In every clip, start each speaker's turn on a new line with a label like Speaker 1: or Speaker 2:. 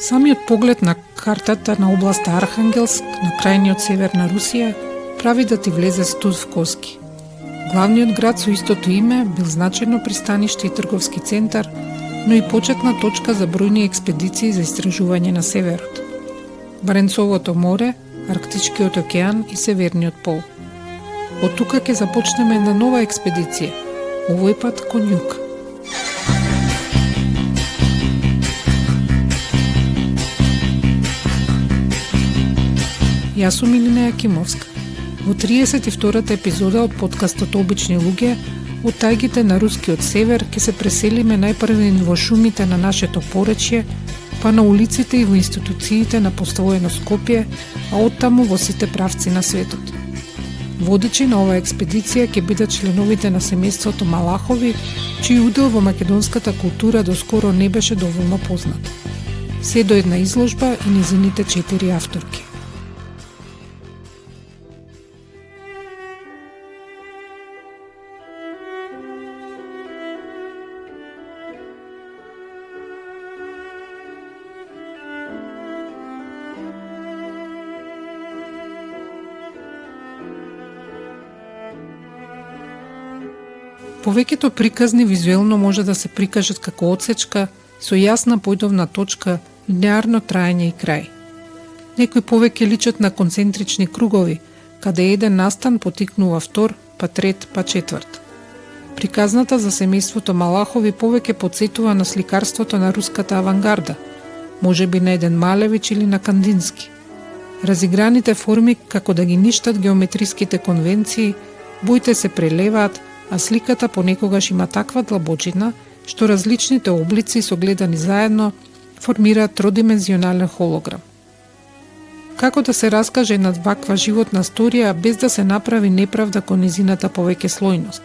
Speaker 1: Самиот поглед на картата на областа Архангелск, на крајниот север на Русија, прави да ти влезе студ в коски. Главниот град со истото име бил значајно пристаниште и трговски центар, но и почетна точка за бројни експедиции за истражување на северот. Баренцовото море, Арктичкиот океан и Северниот пол. Од тука ќе започнеме една нова експедиција, овој пат кон југ. Јас сум Илина Јакимовска. Во 32-та епизода од подкастот Обични луѓе, од тајгите на рускиот север ќе се преселиме најпрви во шумите на нашето поречје, па на улиците и во институциите на постојано Скопје, а оттаму во сите правци на светот. Водичи на оваа експедиција ќе бидат членовите на семејството Малахови, чиј удел во македонската култура доскоро не беше доволно познат. Се до една изложба и низините 4 авторки. Повеќето приказни визуелно може да се прикажат како отсечка, со јасна појдовна точка, линеарно траење и крај. Некои повеќе личат на концентрични кругови, каде еден настан потикнува втор, па трет, па четврт. Приказната за семејството Малахови повеќе потсетува на сликарството на руската авангарда, можеби на еден Малевич или на Кандински. Разиграните форми како да ги ништат геометриските конвенции, боите се прелеваат, а сликата понекогаш има таква длабочина, што различните облици согледани заедно формираат тродимензионален холограм. Како да се раскаже една ваква животна сторија без да се направи неправда кон низината повеќе слојност?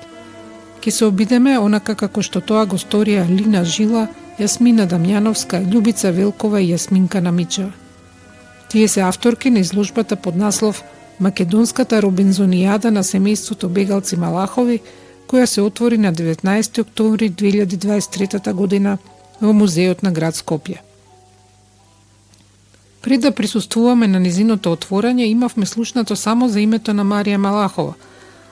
Speaker 1: Ке се обидеме онака како што тоа го сторија Лина Жила, Јасмина Дамјановска, Љубица Велкова и Јасминка Намичева. Тие се авторки на изложбата под наслов Македонската робинзонијада на семејството бегалци Малахови, која се отвори на 19 октомври 2023 година во музеот на град Скопје. Пред да присуствуваме на низиното отворање, имавме слушнато само за името на Марија Малахова,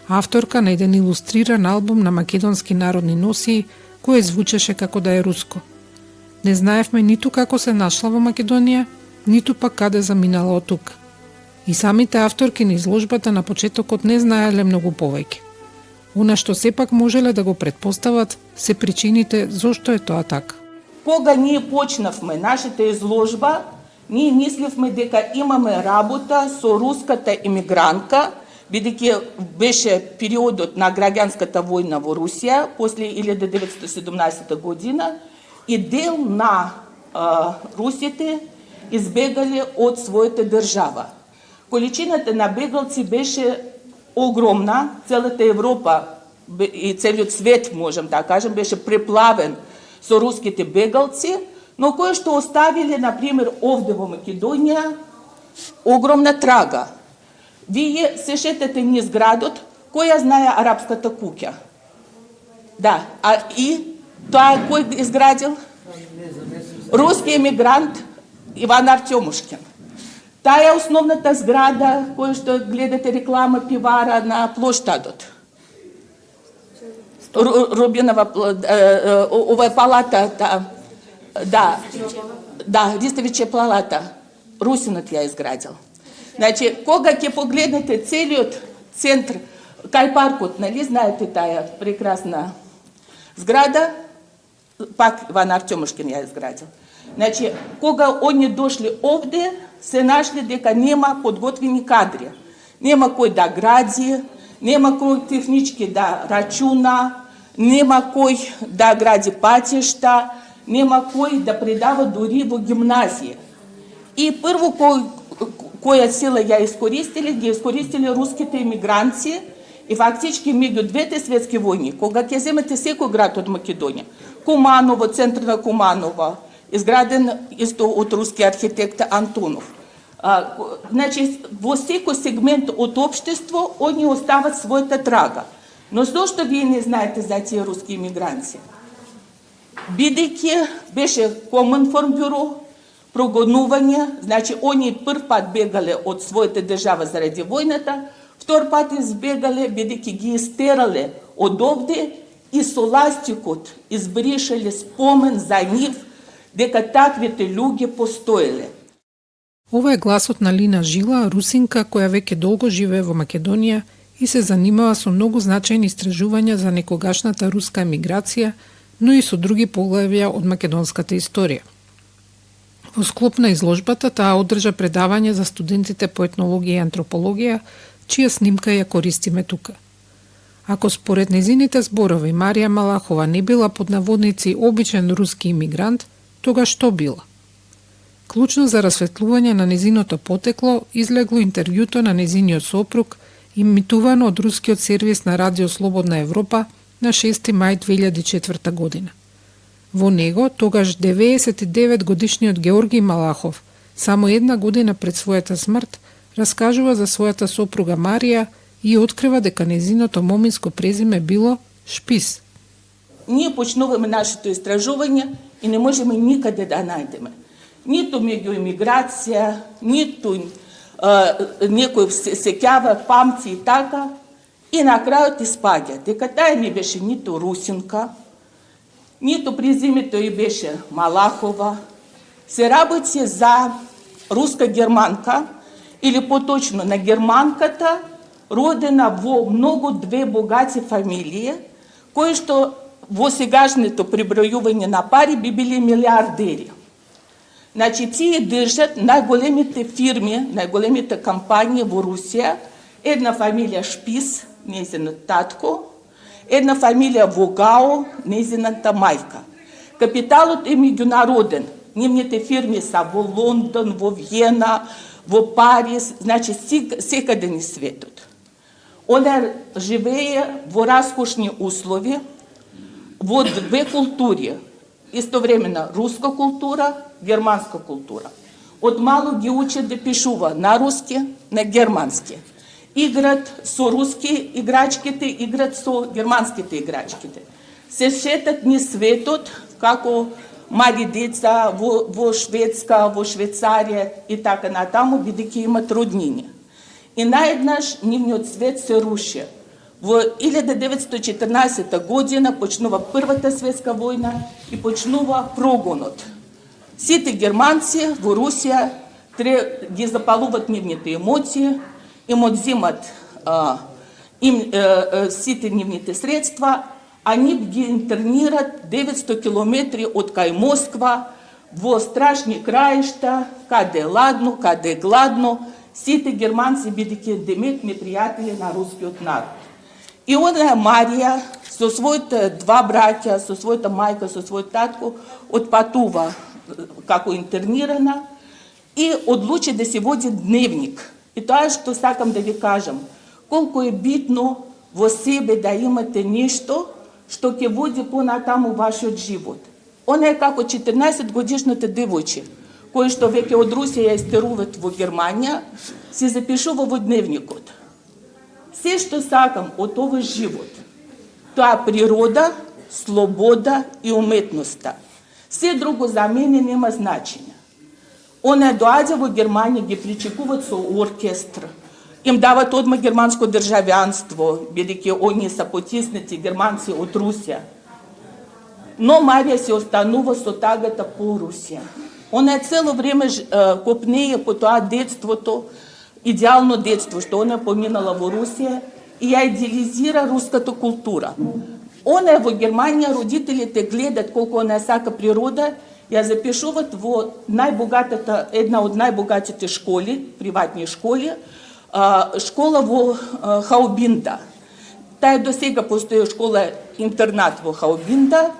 Speaker 1: авторка на еден илустриран албум на македонски народни носии, кој звучеше како да е руско. Не знаевме ниту како се нашла во Македонија, ниту пак каде заминала од тука. И самите авторки на изложбата на почетокот не знаеле многу повеќе. Она што сепак можеле да го предпостават се причините зошто е тоа така.
Speaker 2: Кога ние почнавме нашата изложба, ние мисливме дека имаме работа со руската емигрантка, бидејќи беше периодот на граѓанската војна во Русија после 1917 година и дел на русите избегале од својата држава. Количината на бегалци беше огромна, целата Европа и целиот свет, можем да кажем, беше преплавен со руските бегалци, но кои што оставиле, например, овде во Македонија, огромна трага. Вие се шетате низ градот, која знае арапската куќа? Да, а и тоа кој изградил? Руски емигрант Иван Артемушкин. Таа е основната зграда која што гледате реклама пивара на площадот. Рубинова, ова е палата, да, Ристовичја палата. Русинот ја изградил. Значи, кога ќе погледнете целиот центр, кај паркот, нали, знаете таа прекрасна зграда, пак Иван Артемушкин ја изградил. Значи, кога они дошли овде, се нашли дека нема подготвени кадри. Нема кој да гради, нема кој технички да рачуна, нема кој да гради патишта, нема кој да предава дури во гимназија. И прво која сила ја искористили, ги искористили руските емигранци и фактички меѓу двете светски војни, кога ќе земете секој град од Македонија, Куманово, центар на Куманово, изграден исто од руски архитект Антонов. Значи, во секој сегмент од општество, они остават својата трага. Но зошто вие не знаете за тие руски имигранци? Бидејќи беше Коминформбюро, прогонување, значи они прв пат бегале од својата држава заради војната, втор пат избегале бидејќи ги истерале од овде и со ластикот избришале спомен за нив дека таквите луѓе постоеле.
Speaker 1: Ова е гласот на Лина Жила, русинка која веќе долго живее во Македонија и се занимава со многу значајни истражувања за некогашната руска емиграција, но и со други поглавја од македонската историја. Во склоп на изложбата таа одржа предавање за студентите по етнологија и антропологија, чија снимка ја користиме тука. Ако според незините зборови Марија Малахова не била под наводници обичен руски имигрант, тога што била? Клучно за расветлување на незиното потекло излегло интервјуто на незиниот сопруг, имитувано од рускиот сервис на Радио Слободна Европа на 6 мај 2004 година. Во него, тогаш 99 годишниот Георги Малахов, само една година пред својата смрт, раскажува за својата сопруга Марија и открива дека незиното моминско презиме било Шпис.
Speaker 2: Ние почнуваме нашето истражување и не можеме никаде да најдеме. Ниту меѓу емиграција, ниту некој се сеќава, памти и така. И на крајот испаѓа дека таа не беше ниту русинка, ниту презимето и беше Малахова. Се работи за руска германка, или поточно на германката, родена во многу две богати фамилии, кои што во сегашното прибројување на пари би били милиардери. Значи, тие држат најголемите фирми, најголемите компании во Русија, една фамилија Шпис, незинот татко, една фамилија Вогао, незината мајка. Капиталот е меѓународен. Нивните фирми са во Лондон, во Виена, во Париз, значи секаде ни светот. Она живее во раскошни услови, во две култури. Истовремено руска култура, германска култура. Од мало ги учат да пишува на руски, на германски. Играт со руски играчките, играт со германските играчките. Се шетат ни светот, како мали деца во Шведска, во Швейцарија и така натаму, бидејќи имат роднини. И наеднаш нивниот свет се руши. Во 1914 година почнува Првата светска војна и почнува прогонот. Сите германци во Русија ги запалуват нивните емоции, им одзимат сите нивните средства, а нив ги интернират 900 километри од кај Москва во страшни краишта, каде е ладно, каде е гладно, сите германци бидејќи демек непријатели на рускиот народ. И она Марија со своите два браќа, со својата мајка, со својот татко отпатува како интернирана и одлучи да се води дневник. И тоа што сакам да ви кажам, колку е битно во себе да имате нешто што ќе води понатаму вашиот живот. Она е како 14 годишната девојче, кој што веќе од Русија ја истеруваат во Германија, се запишува во дневникот. Се што сакам од овој живот, тоа природа, слобода и уметноста. Се друго за мене нема значење. Она доаѓа во Германија, ги причекуваат со оркестр, им дават одма германско државјанство, бидејќи они са потиснати германци од Русија. Но Марија се останува со тагата по Русија. Она цело време копнее по тоа детството, идеално детство, што она поминала во Русија и ја идеализира руската култура. Она во Германија, родителите гледат колку она сака природа, ја запишуват во една од најбогатите школи, приватни школи, школа во Хаубинда. Таа до сега постои школа-интернат во Хаубинда,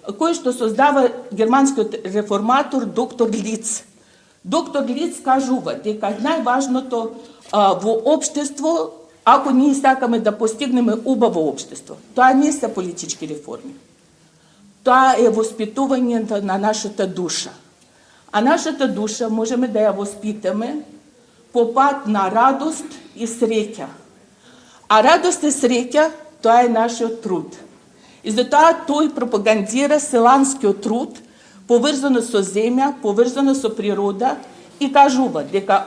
Speaker 2: кој што создава германскиот реформатор доктор Лиц. Доктор Лиц кажува дека најважното во општество, ако ние сакаме да постигнеме убаво општество, тоа не се политички реформи. Тоа е воспитувањето на нашата душа. А нашата душа можеме да ја воспитаме по пат на радост и среќа. А радост и среќа, тоа е нашиот труд. И затоа тој пропагандира селанскиот труд, поврзано со земја, поврзано со природа и кажува дека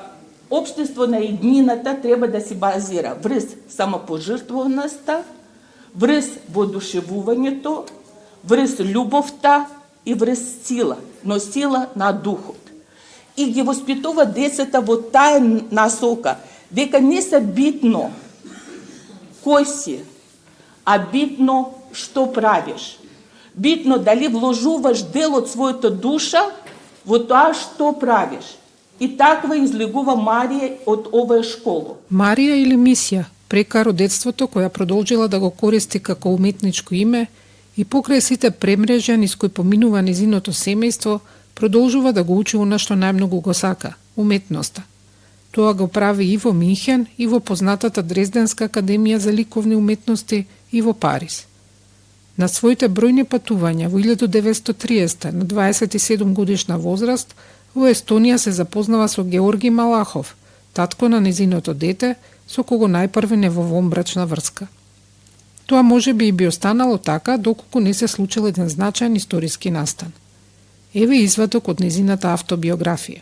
Speaker 2: општество на еднината треба да се базира врз самопожртвованоста, врз воодушевувањето, врз љубовта и врз сила, но сила на духот. И ги воспитува децата во таа насока, дека не се битно кој си, а битно што правиш. Битно дали вложуваш дел од својата душа во тоа што правиш. И таква излегува Марија од оваа школа.
Speaker 1: Марија или Мисија, прека родетството која продолжила да го користи како уметничко име и покрај сите премрежја низ кои поминува низиното семејство, продолжува да го учи она што најмногу го сака – уметноста. Тоа го прави и во Минхен, и во познатата Дрезденска академија за ликовни уметности, и во Париз. На своите бројни патувања во 1930 на 27 годишна возраст, во Естонија се запознава со Георги Малахов, татко на незиното дете, со кого најпрви не во вонбрачна врска. Тоа можеби и би останало така, доколку не се случил еден значаен историски настан. Еве извадок од незината автобиографија.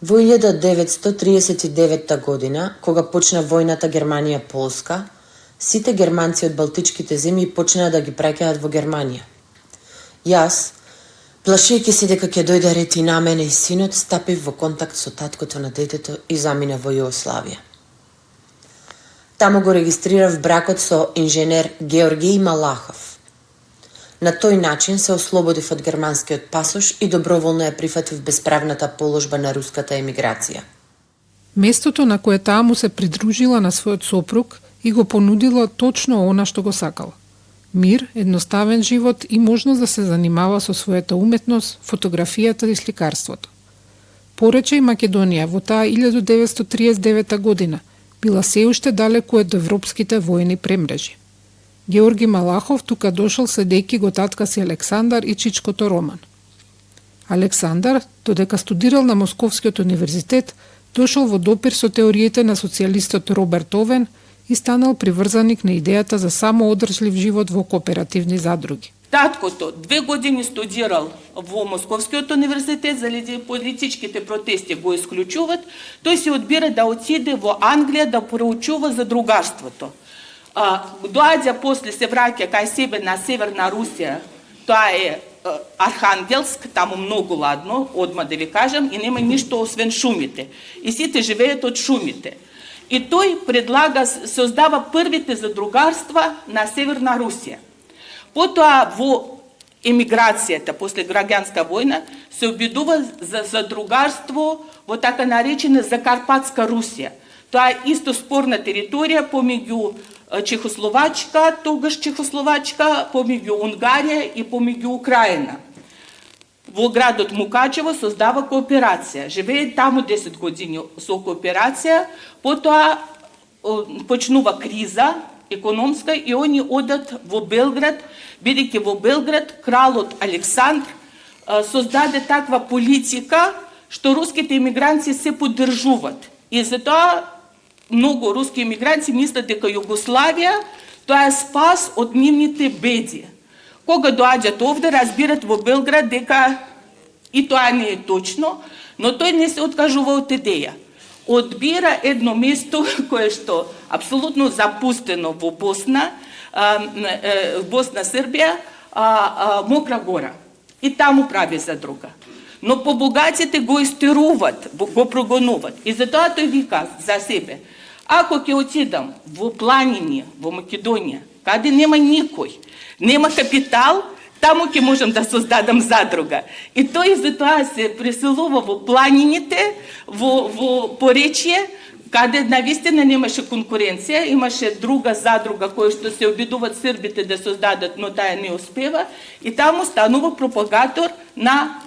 Speaker 3: Во 1939 година, кога почна војната Германија-Полска, сите германци од балтичките земји почнаа да ги праќаат во Германија. Јас, плашејќи се дека ќе дојде ред и на мене и синот, стапив во контакт со таткото на детето и замина во Југославија. Таму го регистрирав бракот со инженер Георгиј Малахов. На тој начин се ослободив од германскиот пасош и доброволно ја прифатив бесправната положба на руската емиграција.
Speaker 1: Местото на кое таа му се придружила на својот сопруг и го понудила точно она што го сакала. Мир, едноставен живот и можност да се занимава со својата уметност, фотографијата и сликарството. Порече и Македонија во таа 1939 година била се уште далеку од европските војни премрежи. Георги Малахов тука дошол следејќи го татка си Александар и чичкото Роман. Александар, додека студирал на Московскиот универзитет, дошол во допир со теориите на социјалистот Роберт Овен и станал приврзаник на идејата за самоодржлив живот во кооперативни задруги.
Speaker 2: Таткото 2 години студирал во Московскиот универзитет, заради политичките протести го исклучуваат, тој се одбира да отиде во Англија да проучува задругарството. Доаѓа после се враќа кај себе на Северна Русија, тоа е Архангелск, таму многу ладно, одма да ви кажам, и нема ништо освен шумите. И сите живеат од шумите. И тој предлага, создава првите задругарства на Северна Русија. Потоа во емиграцијата, после граѓанска војна, се обидува за задругарство во така наречена Закарпатска Русија. Тоа е исто спорна територија помеѓу Чехословачка, тогаш Чехословачка, помеѓу Унгарија и помеѓу Украина. Во градот Мукачево создава кооперација. Живее таму 10 години со кооперација, потоа почнува криза економска и они одат во Белград, бидејќи во Белград кралот Александр создаде таква политика што руските емигранти се поддржуваат. И затоа многу руски емигранти мислат дека Југославија тоа е спас од нивните беди. Кога доаѓаат овде, разбират во Белград дека и тоа не е точно, но тој не се откажува од идеја. Одбира едно место кое што апсолутно запустено во Босна, Србија, Мокра гора. И таму прави задруга. Но побогатите го истеруваат, го прогонуваат. И затоа тој вика за себе: ако ќе отидам во планини, во Македонија, каде нема никој, нема капитал, таму ќе можам да создадам задруга. И тој затоа се преселува во планините, во поречие, каде навистина немаше конкуренција, имаше друга задруга која што се обидуваат србите да создадат, но таа не успева, и таму станува пропагатор на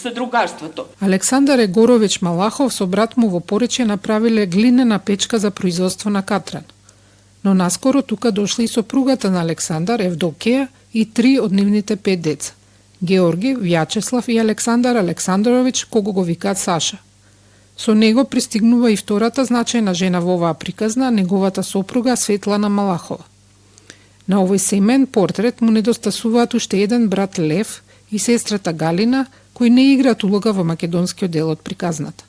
Speaker 2: задругарството.
Speaker 1: Александар Егорович Малахов со брат му во Порече направиле глинена печка за производство на катран. Но наскоро тука дошли и сопругата на Александар, Евдокија, и 3 од нивните 5 деца: Георги, Вјачеслав и Александар Александрович, кого го викаат Саша. Со него пристигнува и втората значајна жена во оваа приказна, неговата сопруга Светлана Малахова. На овој семен портрет му недостасуваат уште еден брат Лев и сестрата Галина, кои не играат улога во македонскиот дел од приказната.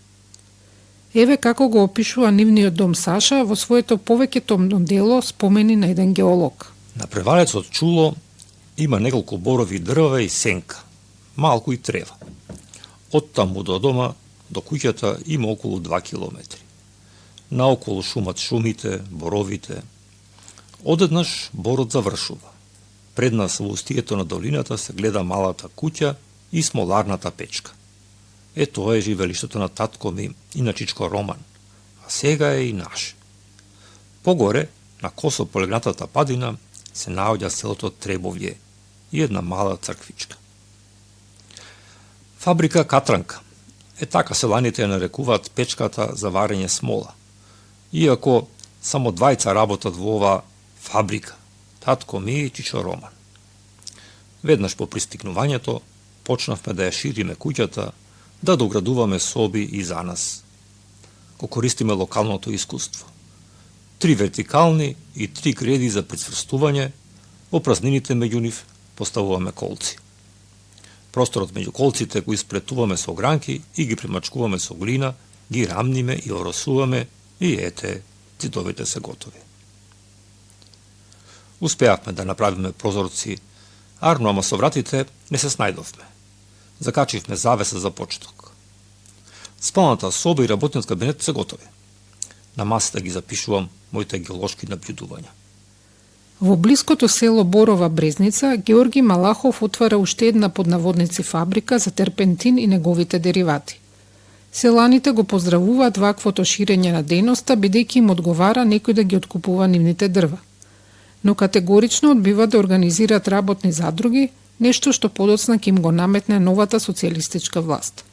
Speaker 1: Еве како го опишува нивниот дом Саша во своето повеќе томно дело Спомени на еден геолог.
Speaker 4: На превалецот Чуло има неколку борови дрва и сенка, малку и трева. Од таму до дома, до куќата има околу 2 километри. Наоколу шумат шумите, боровите. Одеднаш борот завршува. Пред нас во устието на долината се гледа малата куќа и смоларната печка. Тоа е живелиштето на татко ми и на чичко Роман, а сега е и наше. Погоре, на косо полегнатата падина, се наоѓа селото Требовје и една мала црквичка. Фабрика Катранка. Така селаните ја нарекуваат печката за варење смола. Иако само двајца работат во ова фабрика, татко ми и чичо Роман. Веднаш по пристигнувањето, почнавме да ја шириме куќата, да доградуваме соби и за нас. Го користиме локалното искуство. 3 вертикални и 3 греди за прицврстување, во празнините меѓу нив поставуваме колци. Просторот меѓу колците го испретуваме со огранки и ги примачкуваме со глина, ги рамниме и оросуваме и ете, цидовите се готови. Успеавме да направиме прозорци, арно, ама со вратите не се снајдовме. Закачивме завеса за почеток. Спалната соба и работниот кабинет се готови. На масата ги запишувам моите геолошки наблюдувања.
Speaker 1: Во блиското село Борова Брезница, Георги Малахов отвара уште една поднаводници фабрика за терпентин и неговите деривати. Селаните го поздравуваат ваквото ширење на дејноста, бидејќи им одговара некој да ги откупува нивните дрва. Но категорично одбива да организираат работни задруги, нешто што подоцна ќе им го наметне новата социјалистичка власт.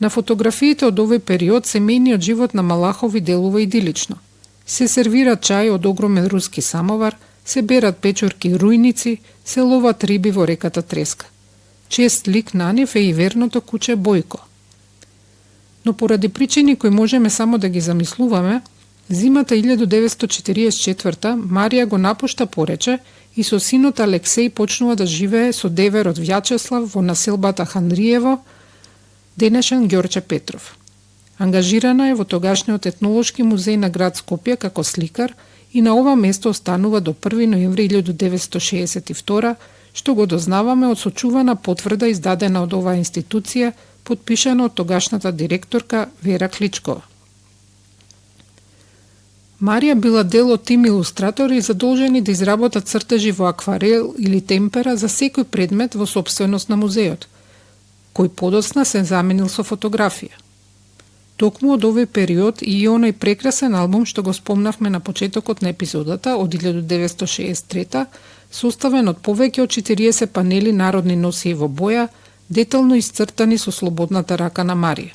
Speaker 1: На фотографиите од овој период семејниот живот на Малахови делува идилично. Се сервира чај од огромен руски самовар, се берат печурки и рујници, се ловат риби во реката Треска. Чест лик на нив е и верното куче Бојко. Но поради причини кои можеме само да ги замислуваме, зимата 1944 Марија го напушта Порече и со синот Алексеј почнува да живее со деверот Вјачеслав во населбата Хандриево, денешен Ѓорче Петров. Ангажирана е во тогашниот етнолошки музеј на град Скопје како сликар и на ова место останува до 1 ноември 1962, што го дознаваме од сочувана потврда издадена од оваа институција, подпишана од тогашната директорка Вера Кличкова. Марија била дел од тим илустратори задолжени да изработат цртежи во акварел или темпера за секој предмет во сопственост на музеот, кој подоцна се заменил со фотографија. Токму од овој период и оној прекрасен албум што го спомнавме на почетокот на епизодата од 1963, составен од повеќе од 40 панели народни носии во боја, детално исцртани со слободната рака на Марија.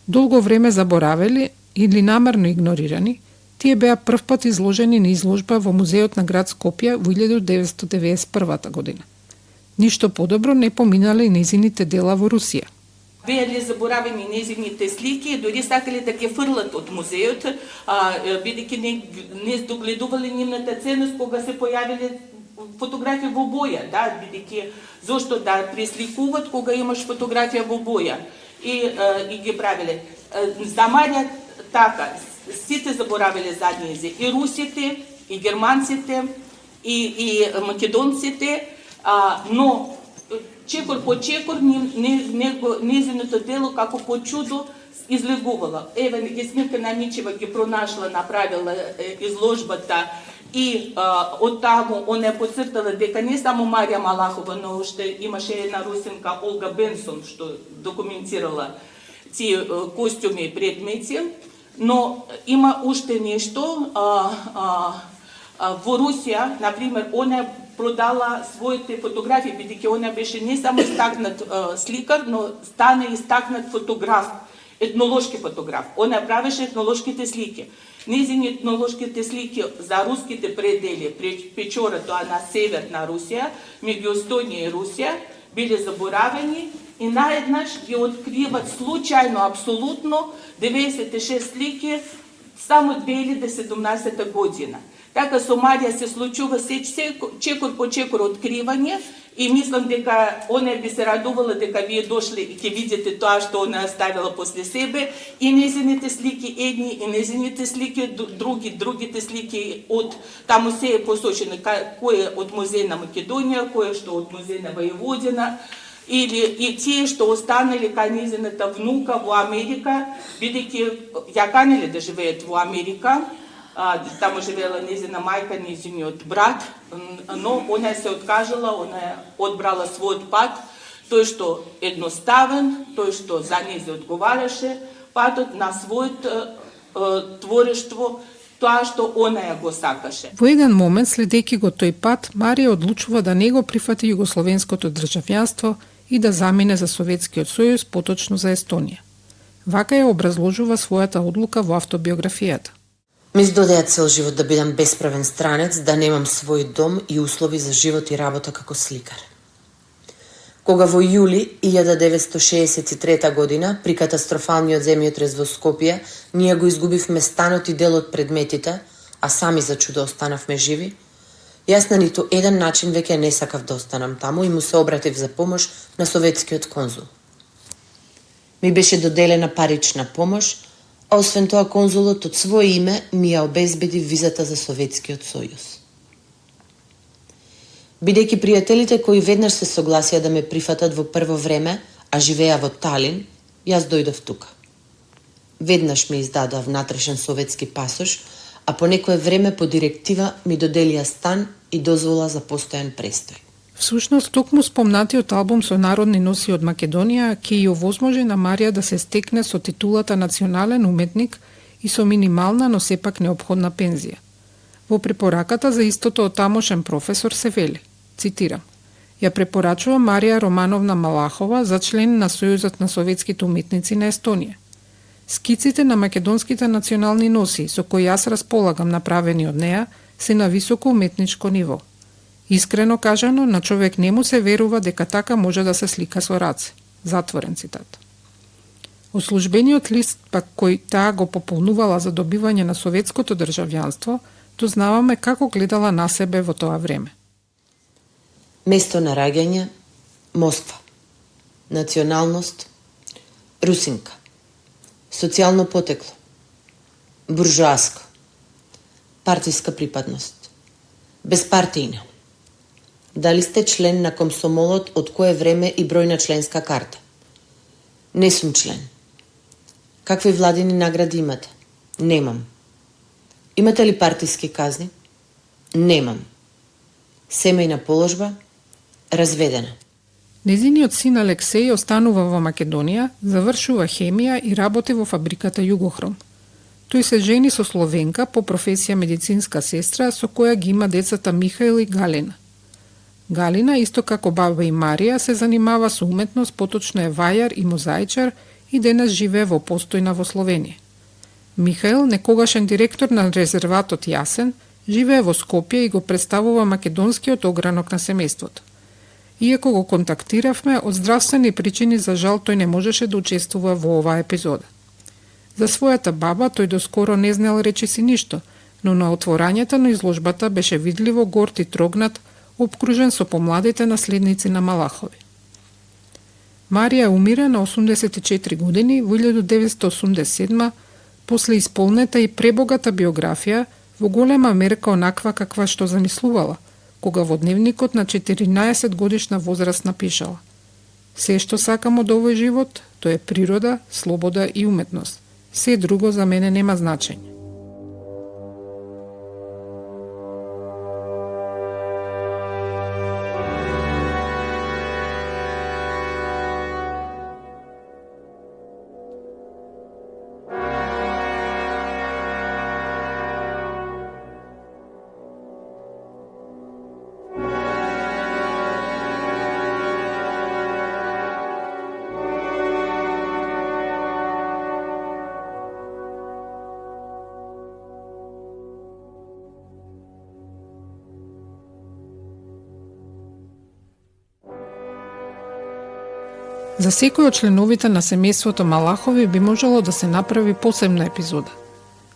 Speaker 1: Долго време заборавели или намерно игнорирани, тие беа првпат изложени на изложба во музеот на град Скопје во 1991 година. Ништо подобро не поминале и незините дела во Русија.
Speaker 2: Беале заборавени незините слики, дори сакале да ги фрлат од музеот, бидејќи не догледувале нивната ценност кога се појавиле фотографија во боја, да, бидејќи зошто да пресликуваат кога имаш фотографија во боја и ги правиле. За Марија така, сите заборавиле заднизи, и русите, и германците, и македонците, но чекор по чекор незиното дело како по чудо излегувала. Еве Гесмирка Намичева ги пронашла, направила изложбата и од таму она е поцртала дека не само Марија Малахова, но уште имаше една русинка Олга Бенсон што документирала тие костюми и предмети, но има уште нешто. Во Русија, например, она продала своите фотографии, бидејќи она беше не само истакнат сликар, но стана истакнат фотограф, етнолошки фотограф. Она правеше етнолошките слики. Незини етнолошките слики за руските предели, Печора, тоа на север на Русија, меѓу Естонија и Русија, биле заборавени и наеднаш ги откриват случајно, апсолутно, 96 слики само 2017 година. Така со Марија се случува чекор по чекор откривање и мислам дека она би се радувала дека вие дошли и ќе видите тоа што она оставила после себе и незините слики едни и незините слики другите слики од таму се е посочено кој е од музеј на Македонија, кој е што од музеј на Војводина или и тие што останали кај незината внука во Америка, бидејќи ја канеле да живеат во Америка. Таму живеела незина мајка, незиниот брат, но она се откажала, она одбрала својот пат, тој што едноставен, тој што за незе одговараше, патот на својот творештво, тоа што она ја го сакаше.
Speaker 1: Во еден момент, следејќи го тој пат, Марија одлучува да не го прифати југословенското државјанство и да замине за Советскиот сојуз, поточно за Естонија. Вака ја образложува својата одлука во автобиографијата.
Speaker 3: Ми издодеа цел живот да бидам бесправен странец, да немам свој дом и услови за живот и работа како сликар. Кога во јули 1963 година, при катастрофалниот земјотрес во Скопје, ние го изгубивме станот и дел од предметите, а сами за чудо останавме живи, јас на ниту еден начин веќе не сакав да останам таму и му се обратив за помош на советскиот конзул. Ми беше доделена парична помош, а освен тоа конзулот од своје име ми ја обезбеди визата за Советскиот сојуз. Бидејќи пријателите кои веднаш се согласија да ме прифатат во прво време, а живеа во Талин, јас дојдов тука. Веднаш ми издадоа внатрешен советски пасош, а по некое време по директива ми доделија стан и дозвола за постојан престој.
Speaker 1: Всушност, токму спомнатиот албум со народни носи од Македонија ќе ја овозможи на Марија да се стекне со титулата национален уметник и со минимална, но сепак неопходна пензија. Во препораката за истото од тамошен професор се вели, цитирам: ја препорачува Марија Романовна Малахова за член на Сојузот на советските уметници на Естонија. Скиците на македонските национални носи со кои јас располагам направени од неа се на високо уметничко ниво. Искрено кажано, на човек не му се верува дека така може да се слика со раце. Затворен цитат. Од службениот лист, пак кој таа го пополнувала за добивање на советското државјанство, дознаваме како гледала на себе во тоа време.
Speaker 3: Место на раѓање – Москва. Националност – русинка. Социјално потекло – буржоаско. Партиска припадност – безпартијна. Дали сте член на комсомолот, од кое време и број на членска карта? Не сум член. Какви владини награди имате? Немам. Имате ли партиски казни? Немам. Семејна положба? Разведена.
Speaker 1: Незиниот син Алексеј останува во Македонија, завршува хемија и работи во фабриката Југохром. Тој се жени со Словенка по професија медицинска сестра, со која ги има децата Михаил и Галина. Галина, исто како баба и Марија, се занимава со уметност, поточно е вајар и мозаичар и денес живее во постојна во Словенија. Михаил, некогашен директор на резерватот Јасен, живее во Скопје и го представува македонскиот огранок на семејството. Иако го контактиравме, од здравствени причини за жал тој не можеше да учествува во оваа епизода. За својата баба тој доскоро не знел речиси ништо, но на отворањето на изложбата беше видливо горд и трогнат, обкружен со помладите наследници на Малахови. Марија умира на 84 години во 1987 после исполнета и пребогата биографија во голема мерка онаква каква што замислувала, кога во дневникот на 14 годишна возраст напишала: се што сакам од овој живот, тоа е природа, слобода и уметност. Се друго за мене нема значење. За секој од членовите на семејството Малахови би можело да се направи посебна епизода.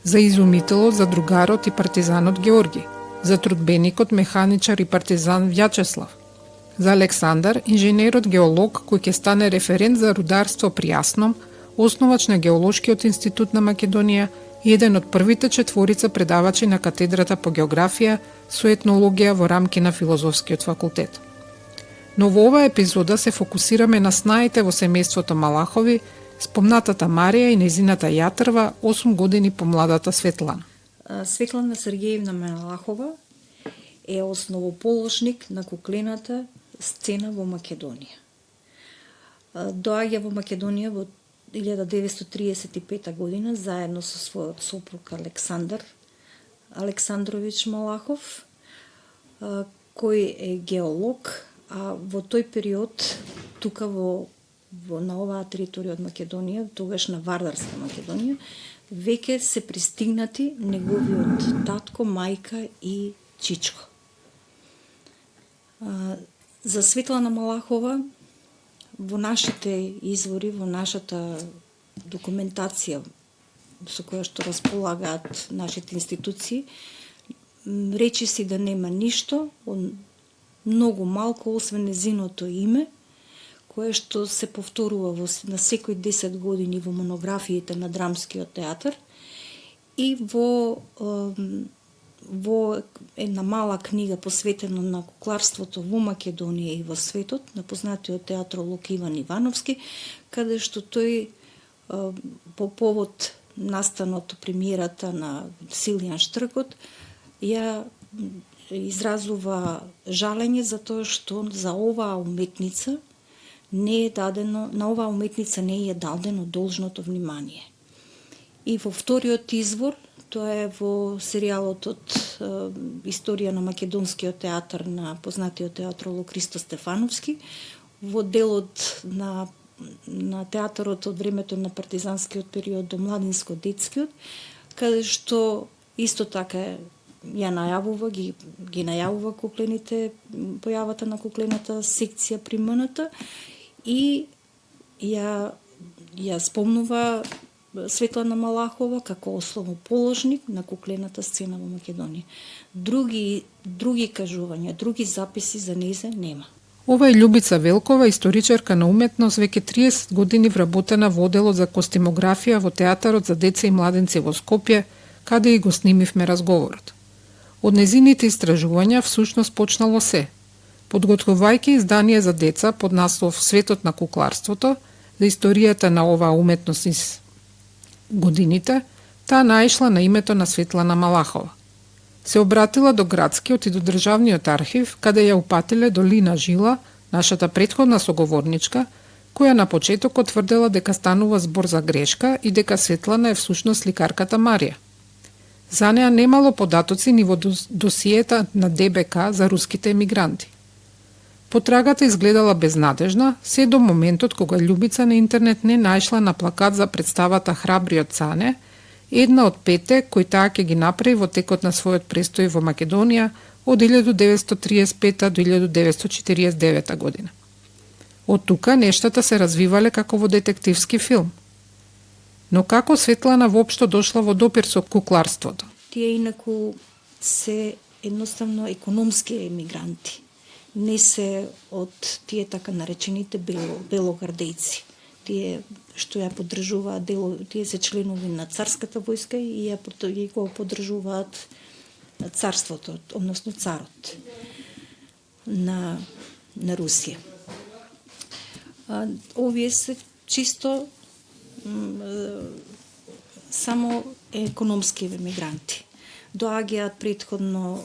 Speaker 1: за изумителот, задругарот и партизанот Георги, за трудбеникот, механичар и партизан Вјачеслав, за Александар, инженерот геолог кој ќе стане референт за рударство при Јасном, основач на Геолошкиот институт на Македонија и еден од првите четворица предавачи на катедрата по географија со етнологија во рамки на филозофскиот факултет. Но во оваа епизода се фокусираме на снаите во семејството Малахови, спомнатата Марија и незината јатрва 8 години помладата Светлана.
Speaker 5: Светлана Сергеевна Малахова е основоположник на куклената сцена во Македонија. Доаѓа во Македонија во 1935 година заедно со својот сопруг Александар Александрович Малахов, кој е геолог, а во тој период тука на оваа територија од Македонија, тогаш на Вардарска Македонија, веќе се пристигнати неговиот татко, мајка и чичко. За Светлана Малахова во нашите извори, во нашата документација со која што располагаат нашите институции, речи си да нема ништо, многу малку освен незиното име, кое што се повторува на секој 10 години во монографиите на Драмскиот театар и во една мала книга посветена на кукларството во Македонија и во светот, на познатиот театролог Иван Ивановски, каде што тој по повод настаното премиерата на Силјан Штркот ја изразува жалење за тоа што за оваа уметница не е дадено, на оваа уметница не е дадено должното внимание. И во вториот извор, тоа е во серијалот од Историја на македонскиот театар на познатиот театролог Христо Стефановски, во делот на театарот од времето на партизанскиот период до младинско-детскиот, каде што исто така ја најавува, ги најавува куклените, појавата на куклената секција при МНТ и ја спомнува Светлана Малахова како основоположник на куклената сцена во Македонија. Други кажувања, други записи за нејзе нема.
Speaker 1: Ова е Љубица Велкова, историчарка на уметност, веќе 30 години вработена во оделот за костимографија во театарот за деца и младенци во Скопје, каде и го снимивме разговорот. Од незините истражувања всушност почнало се. Подготвувајќи издание за деца под наслов Светот на кукларството, за историјата на оваа уметност из годините, таа наишла на името на Светлана Малахова. Се обратила до градскиот и до државниот архив, каде ја упатиле до Лина Жила, нашата претходна соговорничка, која на почетокот тврдела дека станува збор за грешка и дека Светлана е всушност сликарката Марија. За неа немало податоци ни во досиета на ДБК за руските емигранти. Потрагата изгледала безнадежна, се до моментот кога Љубица на интернет не најшла на плакат за представата Храбриот Цане, една од 5 кои таа ќе ги направи во текот на својот престој во Македонија од 1935 до 1949 година. Од тука нештата се развивале како во детективски филм. Но како Светлана воопшто дошла во допир со кукларството?
Speaker 5: Тие инаку се едноставно економски емигранти. Не се од тие така наречените белогардејци. Тие што ја поддржуваат тие се членови на царската војска и ја го поддржуваат царството, односно царот на Русија. Овие се чисто само економски емигранти. Доаѓаат претходно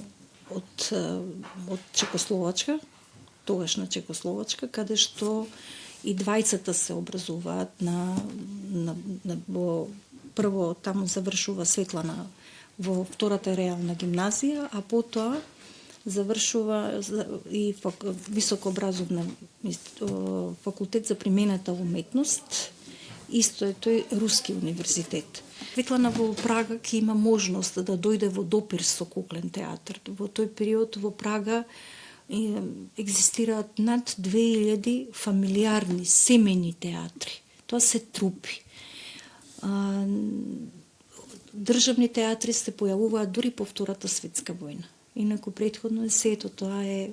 Speaker 5: од Чекословачка, тогашна Чекословачка, каде што и двајцата се образуваат прво таму завршува Светлана во втората реална гимназија, а потоа завршува и високообразовна факултет за примената уметност, исто е тој Руски универзитет. Светлана во Прага ќе има можност да дојде во допир со куклен театар. Во тој период во Прага екзистираат над 2000 фамилиарни, семејни театри. Тоа се трупи. државни театри се појавуваат дури по Втората светска војна. Инаку претходно е сето, тоа е,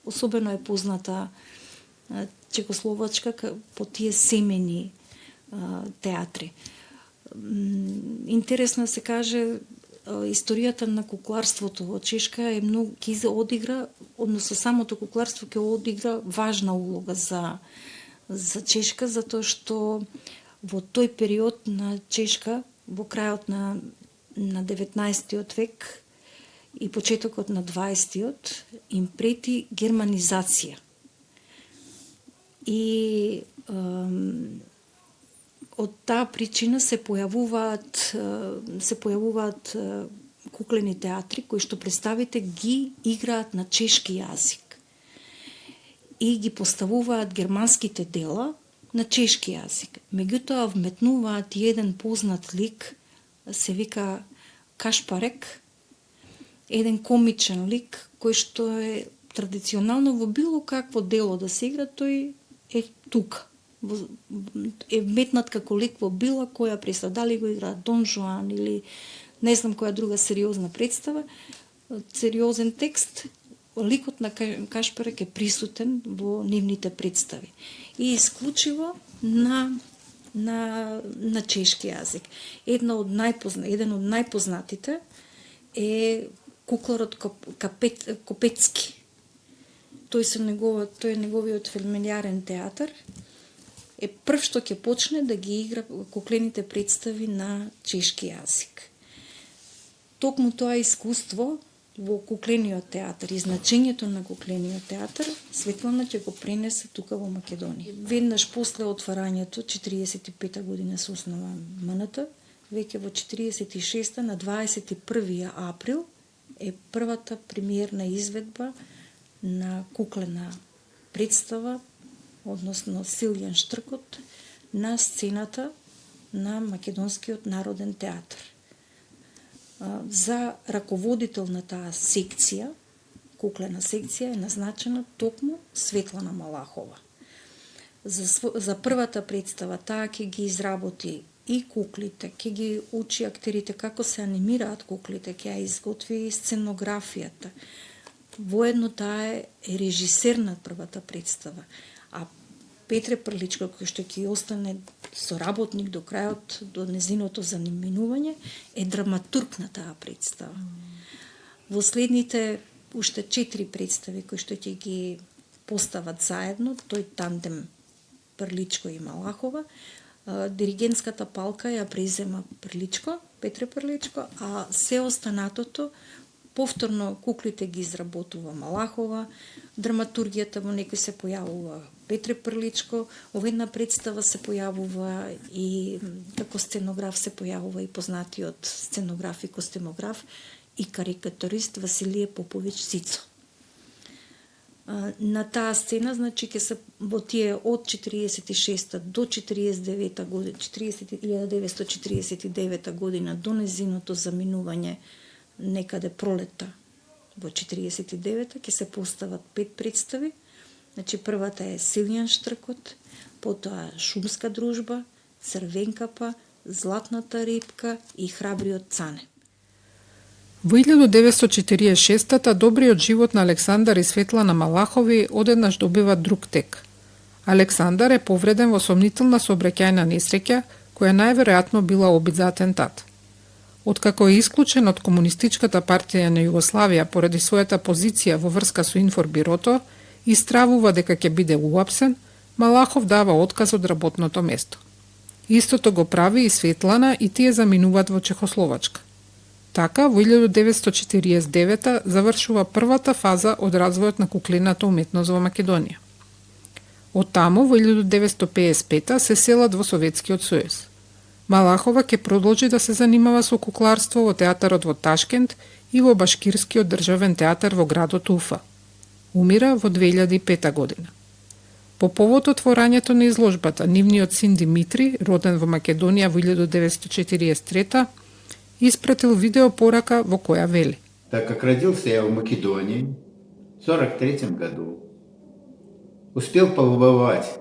Speaker 5: особено е позната Чехословачка по тие семени театри. Интересно се каже, историјата на кукларството во Чешка е многу ќе одигра, односно самото кукларство ќе одигра важна улога за Чешка, затоа што во тој период на Чешка, во крајот на 19 век и почетокот на 20-тиот, им прети германизација. И од таа причина се појавуваат куклени театри кои што представите ги играат на чешки јазик и ги поставуваат германските дела на чешки јазик. Меѓутоа вметнуваат и еден познат лик, се вика Кашпарек, еден комичен лик кој што е традиционално во било какво дело да се игра, тој е тука. Е вметнат како лик во била која представа, дали го игра Дон Жуан или не знам која друга сериозна представа, сериозен текст, ликот на Кашпарек е присутен во нивните представи. И исклучиво на чешки јазик. Еден од најпознатите е кукларот Копецки. Тој е неговиот фамилиарен театар. Е прв што ќе почне да ги игра куклените представи на чешки јазик. Токму тоа искуство во куклениот театар и значењето на куклениот театар Светлана ќе го пренесе тука во Македонија. Веднаш после отварањето, 45 година се основа МНТ, веќе во 46 на 21 април е првата премиерна изведба на куклена представа, односно Силјан Штркот, на сцената на Македонскиот народен театар. За раководител на таа секција, куклена секција, е назначена токму Светлана Малахова. За првата представа таа ќе ги изработи и куклите, ќе ги учи актерите како се анимираат куклите, ќе ја изготви и сценографијата. Воедно таа е режисер на првата представа, а Петре Прличко, кој што ќе остане соработник до крајот, до незиното заниминување, е драматург на таа представа. Во следните уште 4 представи кои што ќе ги постават заедно, тој тандем Прличко и Малахова, диригентската палка ја презема Петре Прличко, а се останатото повторно куклите ги изработува Малахова, драматургијата во некој се појавува Петре Прличко, во една представа се појавува и како сценограф се појавува и познатиот сценограф и костемограф и карикатурист Василije Поповиќ Цицо. На таа сцена, значи, ќе се во тие од 46 до 49 година, 1949 година до незиното заминување некаде пролетта во 49-та ќе се постават 5 представи. Значи првата е Силјан Штркот, потоа Шумска дружба, Црвенкапа, Златната рибка и Храбриот Цане.
Speaker 1: Во 1946-та добриот живот на Александар и Светлана Малахови одеднаш добива друг тек. Александар е повреден во сомнителна сообраќајна несреќа, која најверојатно била обид за атентат. Откако е исклучен од Комунистичката партија на Југославија поради својата позиција во врска со Информбирото и стравува дека ќе биде уапсен, Малахов дава отказ од работното место. Истото го прави и Светлана и тие заминуваат во Чехословачка. Така, во 1949 завршува првата фаза од развојот на куклената уметност во Македонија. Од таму, во 1955 се селат во Советскиот сојуз. Малахова ќе продолжи да се занимава со кукларство во театарот во Ташкент и во Башкирскиот државен театар во градот Уфа. Умира во 2005 година. По повод отворањето на изложбата, нивниот син Димитри, роден во Македонија во 1943, испратил видео порака во која вели:
Speaker 6: Так как родился я в Македонии в 1943 году, успел побывать в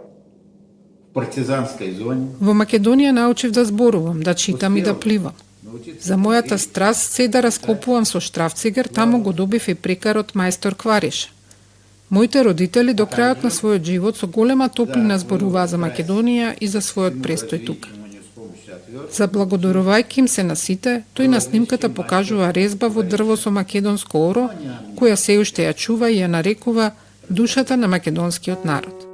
Speaker 6: партизанской зоне.
Speaker 1: Во Македонија научив да зборувам, да читам и да пливам. За мојата страст се да раскопувам со штрафцигер, таму го добив и прекарот мајстор Квариш. Моите родители до крајот на својот живот со голема топлина зборуваа за Македонија и за својот престој тука. Заблагодарувајќи им се на сите, тој на снимката покажува резба во дрво со македонско оро, која се уште ја чува и ја нарекува душата на македонскиот народ.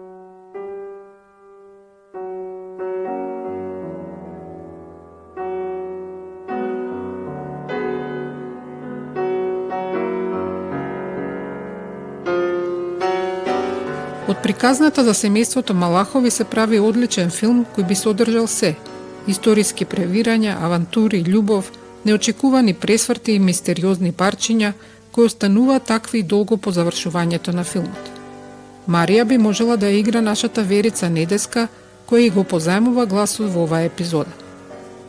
Speaker 1: Од приказната за семејството Малахови се прави одличен филм кој би содржал се: историски превирања, авантури, љубов, неочекувани пресврти и мистериозни парчиња кои остануваат такви и долго по завршувањето на филмот. Марија би можела да игра нашата Верица Недеска, која и го позајмува гласот во оваа епизода.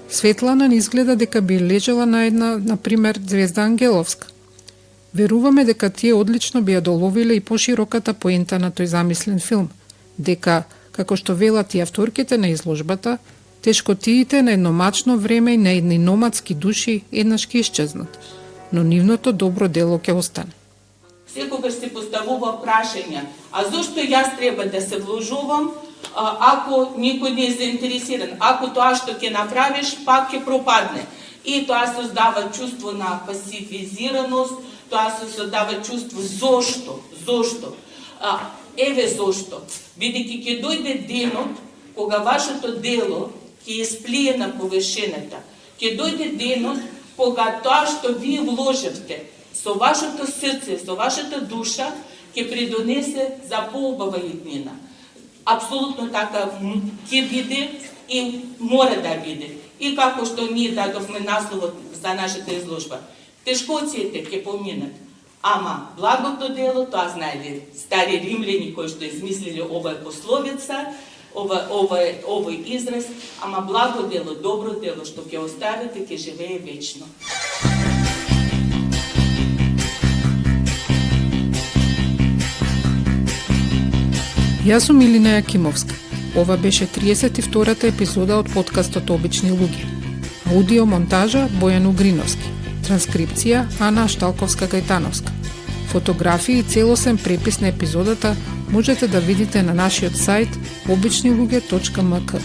Speaker 1: Светлана не изгледа дека би лежела на една, например, Звезда Ангеловска. Веруваме дека тие одлично би ја доловиле и пошироката поента на тој замислен филм, дека, како што велат и авторките на изложбата, тешкотиите на едно мачно време и на едни номадски души еднаш ќе исчезнат, но нивното добро дело ќе остане.
Speaker 2: Секогаш се поставува прашање, а зошто јас треба да се вложувам ако никој не е заинтересиран, ако тоа што ќе направиш пак ќе пропадне. И тоа создава чувство на пасивизираност, тоа се создава чувство зошто. Еве зошто. Бидејќи ќе дојде денот кога вашето дело ќе исплие на површината. Ќе дојде денот кога тоа што вие вложивте со вашето срце, со вашата душа, ќе придонесе за поубава иднина. Апсолутно така ќе биде и мора да биде. И како што ние дадовме насловот за нашата изложба. Тешкоците ќе поминат, ама благото дело, тоа знаеле стари римляни кои што измислили оваа пословица, овој израз, ама благо дело, добро дело што ќе оставите, ќе живее вечно.
Speaker 1: Јас сум Илина Јакимовска. Ова беше 32-та епизода од подкастот Обични луѓе. Аудио монтажа Бојан Угриновски. Транскрипција Ана Шталковска-Гајтановска. Фотографии и целосен препис на епизодата можете да видите на нашиот сајт обичнилуѓе.мк.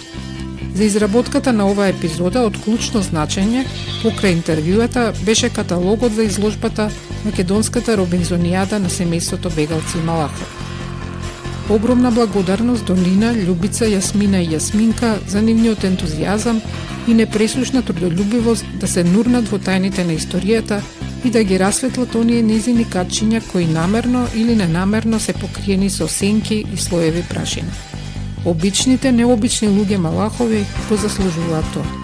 Speaker 1: За изработката на оваа епизода од клучно значење покрај интервјуата беше каталогот за изложбата Македонската робинзонијада на семејството бегалци Малахови. Огромна благодарност до Нина, Љубица, Јасмина и Јасминка за нивниот ентузијазам и непресушна трудолюбивост да се нурнат во тајните на историјата и да ги расветлат оние незини качиња кои намерно или ненамерно се покриени со сенки и слоеви прашина. Обичните, необични луѓе Малахови го заслужуваат тоа.